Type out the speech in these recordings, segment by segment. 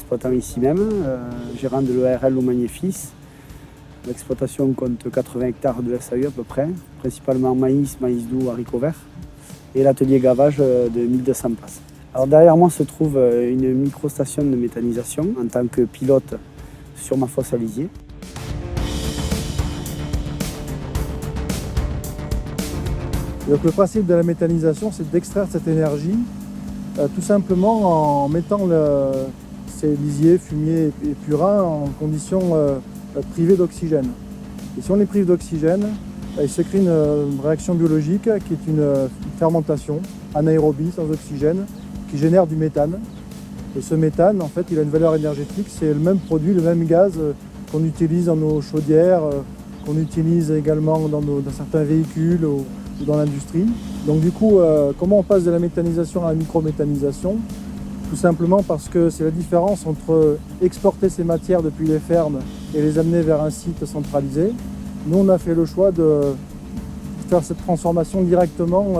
exploitant ici même, gérant de l'EARL Loumanier-Fils. L'exploitation compte 80 hectares de SAU à peu près, principalement maïs, maïs doux, haricots verts, et l'atelier gavage de 1200 places. Alors derrière moi se trouve une microstation de méthanisation en tant que pilote sur ma fosse à lisier. Donc le principe de la méthanisation, c'est d'extraire cette énergie tout simplement en mettant ces lisiers, fumiers et purins en conditions privées d'oxygène. Et si on les prive d'oxygène, il se crée une réaction biologique qui est une fermentation anaérobie sans oxygène qui génère du méthane. Et ce méthane, en fait, il a une valeur énergétique, c'est le même produit, le même gaz qu'on utilise dans nos chaudières, qu'on utilise également dans certains véhicules ou dans l'industrie. Donc du coup, comment on passe de la méthanisation à la microméthanisation? Tout simplement parce que c'est la différence entre exporter ces matières depuis les fermes et les amener vers un site centralisé. Nous, on a fait le choix de faire cette transformation directement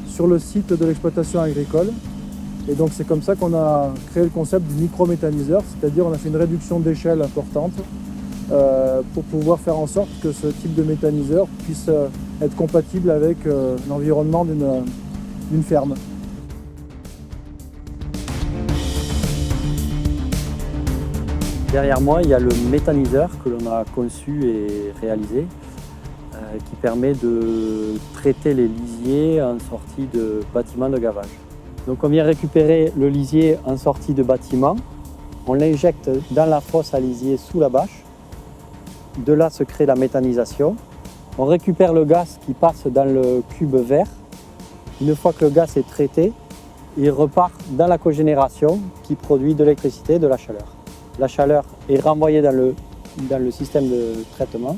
sur le site de l'exploitation agricole. Et donc c'est comme ça qu'on a créé le concept du microméthaniseur, c'est-à-dire on a fait une réduction d'échelle importante pour pouvoir faire en sorte que ce type de méthaniseur puisse être compatible avec l'environnement d'une ferme. Derrière moi, il y a le méthaniseur que l'on a conçu et réalisé qui permet de traiter les lisiers en sortie de bâtiment de gavage. Donc on vient récupérer le lisier en sortie de bâtiment, on l'injecte dans la fosse à lisier sous la bâche. De là se crée la méthanisation. On récupère le gaz qui passe dans le cube vert. Une fois que le gaz est traité, il repart dans la cogénération qui produit de l'électricité et de la chaleur. La chaleur est renvoyée dans le système de traitement,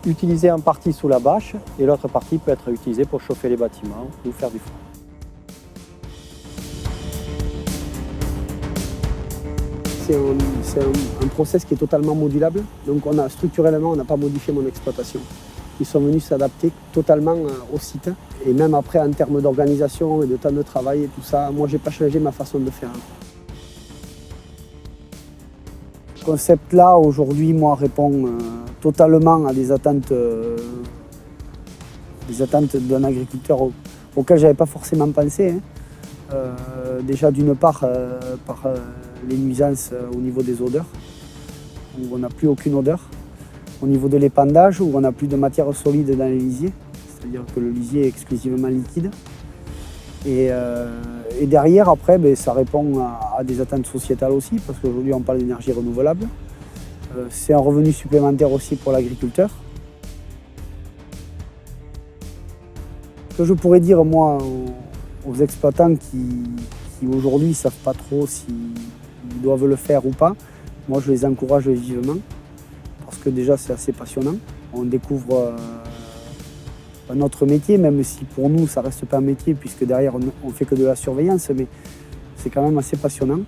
utilisée en partie sous la bâche et l'autre partie peut être utilisée pour chauffer les bâtiments ou faire du froid. C'est un process qui est totalement modulable, donc structurellement on n'a pas modifié mon exploitation. Ils sont venus s'adapter totalement au site et même après en termes d'organisation et de temps de travail et tout ça, moi j'ai pas changé ma façon de faire. Ce concept-là, aujourd'hui, moi, répond totalement à des attentes d'un agriculteur auquel je n'avais pas forcément pensé. Déjà, d'une part, par les nuisances au niveau des odeurs, où on n'a plus aucune odeur. Au niveau de l'épandage, où on n'a plus de matière solide dans les lisiers, c'est-à-dire que le lisier est exclusivement liquide. Et derrière, après, ça répond à des attentes sociétales aussi, parce qu'aujourd'hui on parle d'énergie renouvelable. C'est un revenu supplémentaire aussi pour l'agriculteur. Ce que je pourrais dire, moi, aux exploitants qui aujourd'hui ne savent pas trop s'ils doivent le faire ou pas, moi je les encourage vivement, parce que déjà c'est assez passionnant. On découvre un autre métier, même si pour nous ça reste pas un métier puisque derrière on fait que de la surveillance, mais c'est quand même assez passionnant.